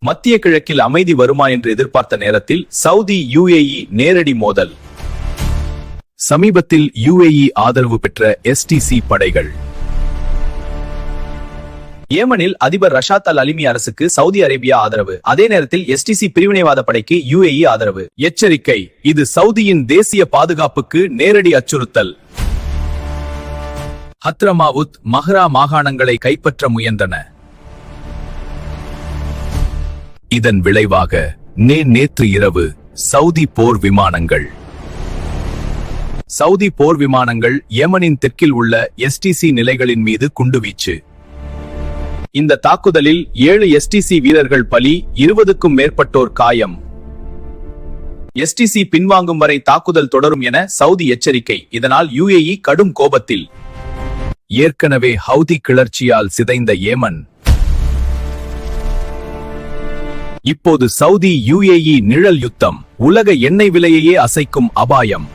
மத்திய கிழக்கில் அமைதி வருமா என்று எதிர்பார்த்த நேரத்தில் சவுதி UAE நேரடி மோதல். சமீபத்தில் UAE ஆதரவு பெற்ற STC படைகள். ஏமனில் அதிபர் ரஷாத் அல் அலிமி அரசுக்கு சவுதி அரேபியா ஆதரவு. அதே நேரத்தில் STC பிரிவினைவாத படைக்கு UAE ஆதரவு. எச்சரிக்கை, இது சவுதியின் தேசிய பாதுகாப்புக்கு நேரடி அச்சுறுத்தல். ஹத்ரமாவுத், மஹ்ரா மாகாணங்களை கைப்பற்ற முயன்றன. இதன் விளைவாக நேற்று இரவு சவுதி போர் விமானங்கள் யெமனின் தெற்கில் உள்ள STC நிலைகளின் மீது குண்டுவீச்சு. இந்த தாக்குதலில் 7 STC வீரர்கள் பலி, 20க்கும் மேற்பட்டோர் காயம். STC பின்வாங்கும் வரை தாக்குதல் தொடரும் என சவுதி எச்சரிக்கை. இதனால் UAE கடும் கோபத்தில். ஏற்கனவே ஹவுதி கிளர்ச்சியால் சிதைந்த ஏமன். இப்போது சவுதி UAE நிழல் யுத்தம். உலக எண்ணெய் விலையையே அசைக்கும் அபாயம்.